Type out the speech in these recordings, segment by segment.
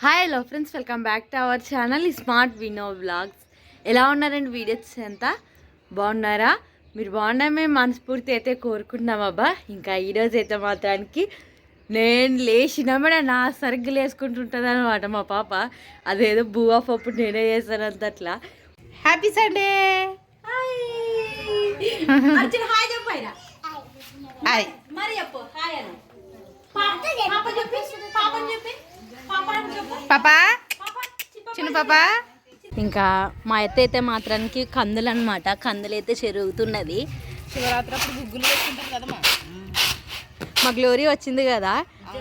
Hi hello friends, welcome back to our channel smart Vino vlogs. ఎలా ఉన్నారండి? Videos అంతా బాగున్నారా? మీరు బాగున్నామే మనస్ఫూర్తి అయితే కోరుకుంటున్నాం అబ్బా. ఇంకా ఈరోజు అయితే మాత్రానికి నేను లేచినామే నా సరిగ్గా లేసుకుంటుంటుంది అనమాట మా పాప. అదేదో బువ్వా పప్పు నేనే చేస్తానంత అట్లా. Happy Sunday. పాపా చిన్న పాపా. ఇంకా మా అత్త అయితే మాత్రానికి కందులు అనమాట. కందులు అయితే చెరుగుతున్నది. శివరాత్రి అప్పుడు గుగ్గులు వేసుకుంటారు కదమ్మా. మా గ్లోరీ వచ్చింది కదా,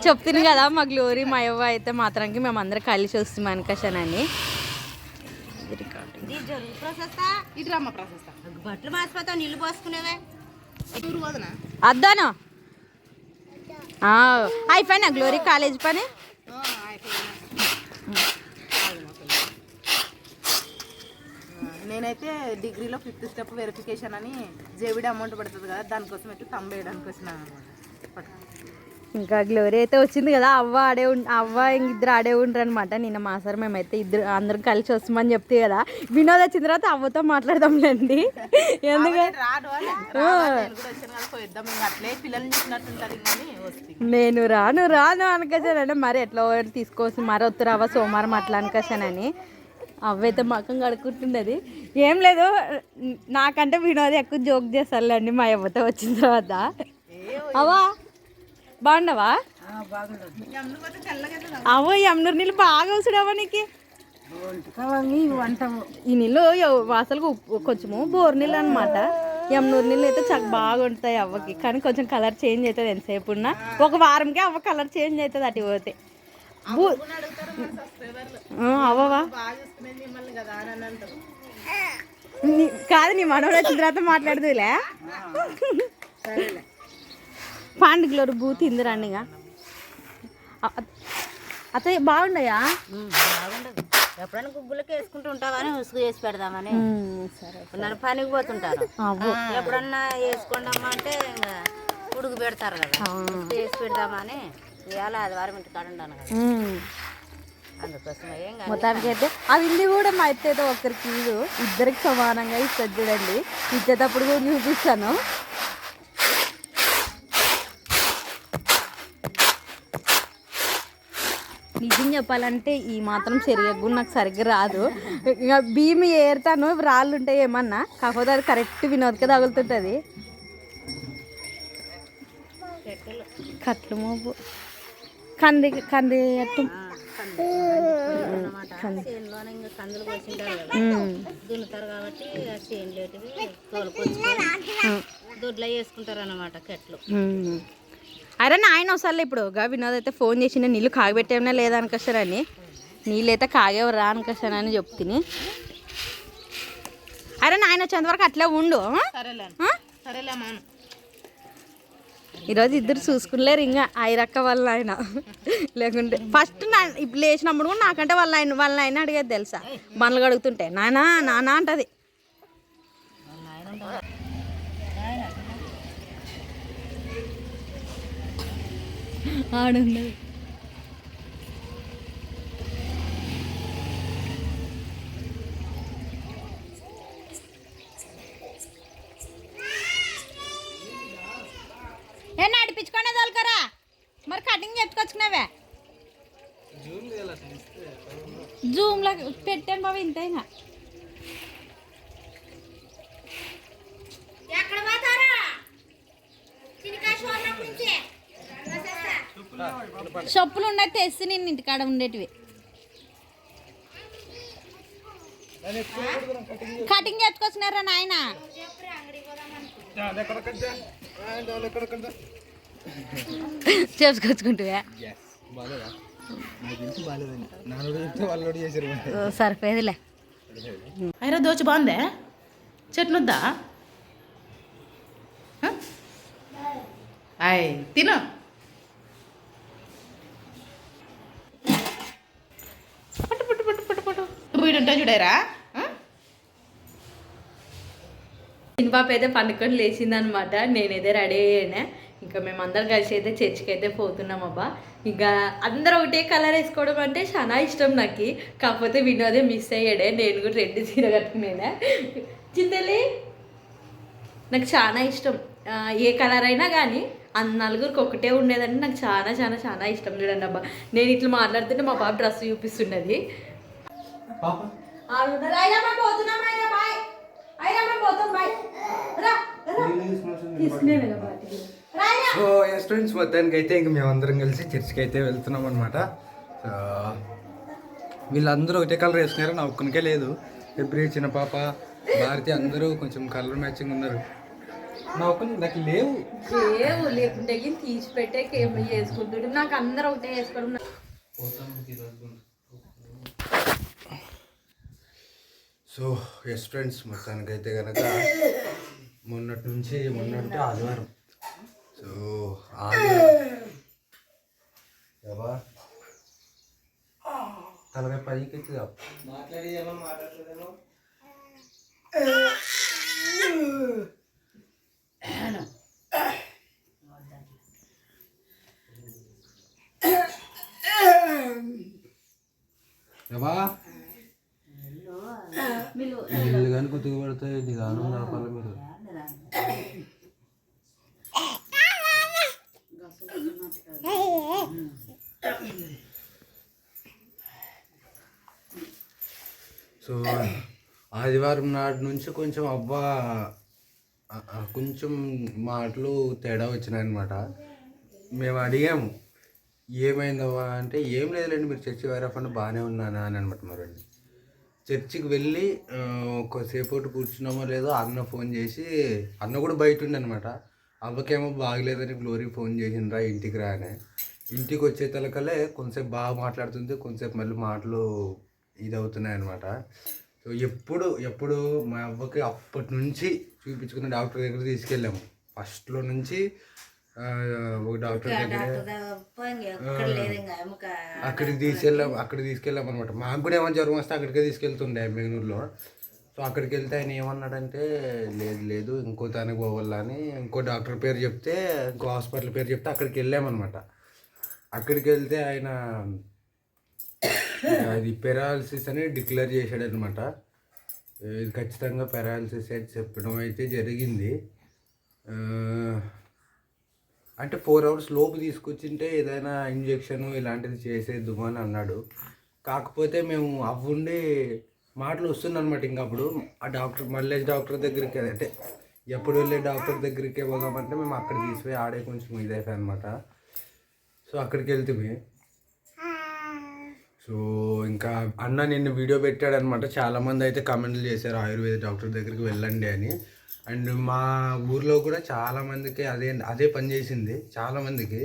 చెప్తుంది కదా మా గ్లోరీ మా అవ్వ అయితే మాత్రానికి మేమందరం కలిసి వస్తాం అనుకషానని. బట్టలు మాసిపోతావు, నీళ్ళు పోసుకునేవే అద్దాను అయిపోయినా గ్లోరీ కాలేజ్ పని. నేనైతే డిగ్రీలో 5th స్టెప్ వెరిఫికేషన్ అని జేవిడి అమౌంట్ పడుతుంది కదా, దానికోసం అయితే తంబ వేయడానికి వచ్చిన. ఇంకా గ్లోరీ అయితే వచ్చింది కదా, అవ్వ ఇద్దరు ఆడే ఉండరు అనమాట. నిన్న మా సార్ మేమైతే అందరం కలిసి వస్తామని చెప్తే కదా, వినోద్ వచ్చిన తర్వాత అవ్వతో మాట్లాడదాంలేండి. ఎందుకంటే నేను రాను అనుకోసానంటే మరి ఎట్లా తీసుకోవచ్చు, మరి వద్దురావా సోమవారం అట్లా అనుకోసానని. అవ్వైతే మకం కడుక్కుంటున్నది. ఏం లేదు, నాకంటే వినోద్ ఎక్కువ జోక్ చేస్తారులేండి మా అవ్వతో వచ్చిన తర్వాత. అవ్వా బాగుండవా? అవ్వ యమునూరు నీళ్ళు బాగా వస్తుడవా నీకు? ఈ నీళ్ళు అసలు కొంచెము బోర్ నీళ్ళు అనమాట. యమునూరు నీళ్ళు అయితే చాలా బాగా ఉంటాయి అవ్వకి, కానీ కొంచెం కలర్ చేంజ్ అవుతుంది ఎంతసేపు ఉన్నా. ఒక వారంకే అవ్వ కలర్ చేంజ్ అవుతుంది అటు పోతే. అవ్వవా కాదు, నీ మనోడు వచ్చిన తర్వాత మాట్లాడుదులే. పండుగలో బూత్ ఇంది రండిగా అత్తయ్య బాగుండయా? బాగుండదు. ఎప్పుడైనా గుగ్గులకి వేసుకుంటూ ఉంటామని ఉసుగు చేసి పెడదామని. సరే, నన్ను పనికి పోతుంటాను. ఎప్పుడన్నా వేసుకోండమ్మా అంటే ఇంకా ఉడుగు పెడతారు కదా, వేసి పెడదామని. ఇవాళ ఆదివారం ఇంటి కాడ ఉన్నాను కదా, అందుకోసం ఏం కాదు. మొత్తానికి అయితే అది ఇల్లు కూడా మా అత్త అయితే ఒకరికి ఇద్దరికి సమానంగా ఇస్తుంది చూడండి. ఇచ్చేటప్పుడు కూడా చూపిస్తాను. నిజం చెప్పాలంటే ఈ మాత్రం సరిగ్గా నాకు సరిగ్గా రాదు. ఇక భీమి ఏరుతాను, రాళ్ళు ఉంటాయి ఏమన్నా, కాకపోతే అది కరెక్ట్ వినోద్కే తగులుతుంటుంది. కట్లు మోపు కంది అట్టు కందులు పోసింటారు కదా, దున్నుతారు కాబట్టి చేనులేటివి తోలుకొచ్చుకొని దొడ్లో వేసుకుంటారు అన్నమాట కట్లు. అరే ఆయన వస్తాలే ఇప్పుడు. వినోద్ అయితే ఫోన్ చేసిన నీళ్ళు కాగబెట్టేమన్నా లేదా అనుకొస్తారని. నీళ్ళు అయితే కాగేవరు రా అనుకొస్తానని చెప్తుంది. అరే ఆయన వచ్చేంతవరకు అట్లే ఉండు. ఈరోజు ఇద్దరు చూసుకునేలేరు ఇంకా ఐరక్క వాళ్ళ ఆయన. లేకుంటే ఫస్ట్ ఇప్పుడు లేచినప్పుడు కూడా నాకంటే వాళ్ళ ఆయన అడిగేది తెలుసా, బండ్లు కడుగుతుంటే నానా అంటది. ఆడుండదు. ఏ నడిపించుకునే తోలుకరా, మరి కటింగ్ చెప్పుకొచ్చుకున్నావే. జూమ్లో పెట్టాను బాబు ఇంతేనా. చెప్పులు ఉన్నట్టు తెస్తే నేను ఇంటికాడ ఉండేటివి. కటింగ్ చేసుకొచ్చినారా నాయన? చేసుకొచ్చుకుంటువా? సరిపోయేదిలే. అయినా దోచి బాగుందే, చెట్లుద్దా అయ్ తిను. పట్టు పట్టు పట్టు పట్టు పట్టు వీడుంటా చూడారా. చిన్న పాప అయితే పండుకొని లేచిందనమాట. నేనైతే రెడీ అయ్యానే. ఇంకా మేము అందరం కలిసి అయితే చర్చికి అయితే పోతున్నాం అబ్బా. ఇంకా అందరూ ఒకటే కలర్ వేసుకోవడం అంటే చాలా ఇష్టం నాకు. కాకపోతే వినోదే మిస్ అయ్యాడే, నేను కూడా రెడ్ చీర కట్టుకునేనా. చింతలే నాకు చాలా ఇష్టం, ఏ కలర్ అయినా కానీ నలుగురికి ఒకటే ఉండేదంటే నాకు చాలా చాలా చాలా ఇష్టం. చూడండి అబ్బా, నేను ఇట్లా మాట్లాడుతుంటే మా బాబు డ్రెస్ చూపిస్తున్నది. సో ఎస్ ఫ్రెండ్స్, మొత్తానికి అయితే ఇంక మేమందరం కలిసి చర్చికి అయితే వెళ్తున్నాం అనమాట. సో వీళ్ళందరూ ఒకటే కలర్ వేసుకున్నారు, నా ఒక్కనికే లేదు. ఎప్పుడు చిన్న పాప, భారతి అందరూ కొంచెం కలర్ మ్యాచింగ్ ఉన్నారు. నా ఒక్కని నాకు లేవు లేకుంటే తీసి పెట్టే కేమ్ చేసుకుంటుంటే నాకు అందరూ ఒకటే వేసుకోవడం. సో ఎస్ ఫ్రెండ్స్, మొత్తానికి అయితే కనుక మొన్నటి ఆదివారం. సో ఆదివారం తలగా పైకి ఎత్తుగా మాట్లాడేదేమో నీళ్ళు కానీ కొద్దిగా పడతాయి, నిదానం కాపాలి మీరు. సో ఆదివారం నాటి నుంచి కొంచెం కొంచెం మాటలు తేడా వచ్చినాయన్నమాట. మేము అడిగాము ఏమైందవ్వా అంటే, ఏం లేదులేండి మీరు చర్చి వేరఫండి బాగానే ఉన్నానా అని అనమాట. మరి చర్చికి వెళ్ళి కొద్దిసేపు కూర్చున్నామో లేదో అన్న ఫోన్ చేసి, అన్న కూడా బయట ఉండే అనమాట. అవ్వకేమో బాగలేదని గ్లోరీ ఫోన్ చేసిండ్రా ఇంటికి రా అని. ఇంటికి వచ్చే తలకలే కొంతసేపు బాగా మాట్లాడుతుంది, కొంతసేపు మళ్ళీ మాటలు ఇది అవుతున్నాయి అనమాట. సో ఎప్పుడు మా అవ్వకి అప్పటి నుంచి చూపించుకున్న డాక్టర్ దగ్గర తీసుకెళ్ళాము. ఫస్ట్లో నుంచి ఒక డాక్టర్ దగ్గర అక్కడికి తీసుకెళ్ళాం అనమాట. మాకు కూడా ఏమైనా జ్వరం వస్తే అక్కడికే తీసుకెళ్తుండే బెంగళూరులో. సో అక్కడికి వెళ్తే ఆయన ఏమన్నాడంటే, లేదు ఇంకో దానికి పోవాలని ఇంకో డాక్టర్ పేరు చెప్తే, ఇంకో హాస్పిటల్ పేరు చెప్తే అక్కడికి వెళ్ళామన్నమాట. అక్కడికి వెళ్తే ఆయన అది పెరాలసిస్ అని డిక్లేర్ చేశాడు అనమాట. ఇది ఖచ్చితంగా పెరాలసిస్ అని చెప్పడం అయితే జరిగింది. అంటే 4 hours లోపు తీసుకొచ్చింటే ఏదైనా ఇంజెక్షన్ ఇలాంటిది చేసేద్దాము అని అన్నాడు. కాకపోతే మేము అవ్వుండి మాటలు వస్తుందన్నమాట. ఇంకా అప్పుడు ఆ డాక్టర్ మళ్ళీ డాక్టర్ దగ్గరికి, అంటే ఎప్పుడు వెళ్ళే డాక్టర్ దగ్గరికి పోదామంటే మేము అక్కడ తీసిపోయి ఆడే కొంచెం ఇదైపోయి అనమాట. సో అక్కడికి వెళ్తే సో ఇంకా అన్న నిన్ను వీడియో పెట్టాడనమాట. చాలామంది అయితే కామెంట్లు చేశారు ఆయుర్వేద డాక్టర్ దగ్గరికి వెళ్ళండి అని. అండ్ మా ఊర్లో కూడా చాలా మందికి అదే పని చేసింది. చాలా మందికి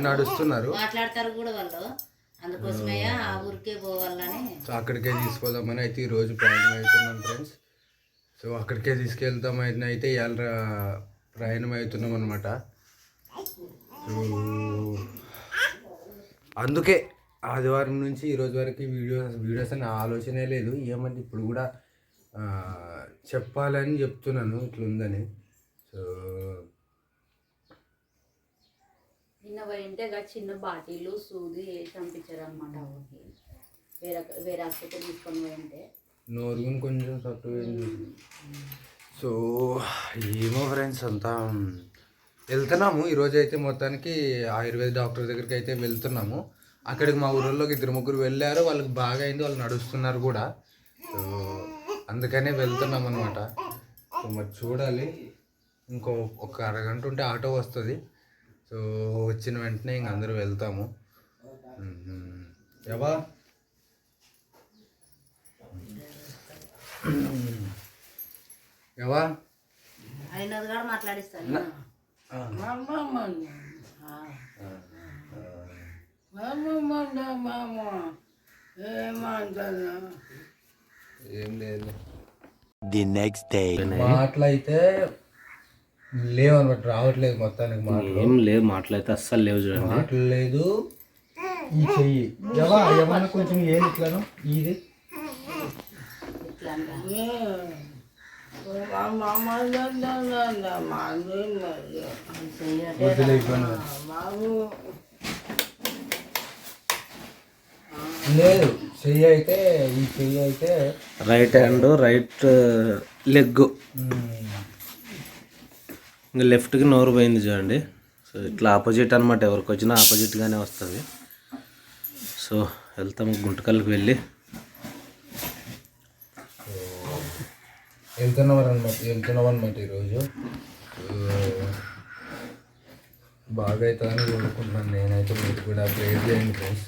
నడుస్తున్నారు, మాట్లాడతారు కూడా వాళ్ళు. అందుకోసమే ఆ ఊరికే పోవాలని, సో అక్కడికే తీసుకెళ్దామని అయితే ఈరోజు ప్రయాణం అవుతున్నాం ఫ్రెండ్స్. సో అక్కడికే తీసుకెళ్తామని అయితే ఇవాళ ప్రయాణం అవుతున్నాం అనమాట. సో అందుకే ఆదివారం నుంచి ఈరోజు వరకు వీడియోస్ అని ఆలోచనే లేదు. ఏమంటే ఇప్పుడు కూడా చెప్పాలని చెప్తున్నాను ఇట్లుందని. సో నిన్న పోయింటే చిన్న బాటిలు సూది వేసి పంపించారు అనమాట. వేరే హాస్పిటల్ తీసుకొని పోయింటే నోరుని కొంచెం సట్టు. సో ఏమో ఫ్రెండ్స్, అంతా వెళ్తున్నాము. ఈరోజు అయితే మొత్తానికి ఆయుర్వేద డాక్టర్ దగ్గరికి అయితే వెళ్తున్నాము. అక్కడికి మా ఊళ్ళోకి 2-3 వెళ్ళారు, వాళ్ళకి బాగా అయింది, వాళ్ళు నడుస్తున్నారు కూడా. సో అందుకనే వెళ్తున్నాం అనమాట. సో మరి చూడాలి, ఒక అరగంట ఉంటే ఆటో వస్తుంది. సో వచ్చిన వెంటనే ఇంక అందరూ వెళ్తాము. ఎవా అయినది కూడా మాట్లాడిస్తాను. ఏం లేదు. ది నెక్స్ట్ డే మాటలు అయితే లేవు అనమాట, రావట్లేదు మొత్తానికి. మాటలు ఏం లేవు, మాటలు అయితే అస్సలు లేవు. చూడండి, మాటలు లేదు. ఈ చెయ్యి ఏమన్నా కొంచెం ఏది ఇట్లాను ఇది లేదు చెయ్యి అయితే ఈ చెయ్యి అయితే రైట్ హ్యాండ్ రైట్ లెగ్ ఇంకా లెఫ్ట్కి నోరు పోయింది చూడండి. సో ఇట్లా ఆపోజిట్ అనమాట, ఎవరికి వచ్చినా ఆపోజిట్గానే వస్తుంది. సో వెళ్తాము గుంటకల్కి వెళ్ళి వెళ్తున్నామన్నమాట ఈరోజు. బాగా అవుతుందని కోరుకుంటున్నాను నేనైతే. మీరు కూడా ప్రేర్ చేయండి ఫ్రెండ్స్.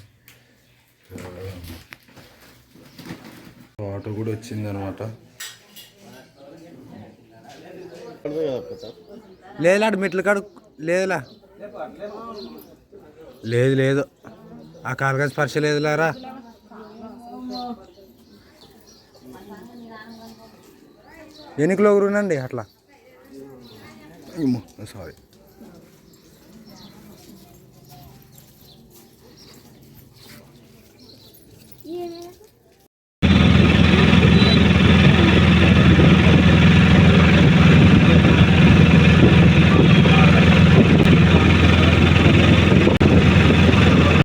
వాటర్ కూడా వచ్చిందనమాట. లేదులా మెట్ల కాడు లేదులా, లేదు లేదు ఆ కాలుగా స్పర్శ లేదులారా. ఎన్ని కిలోగ్రాములండి అట్లా? సారీ.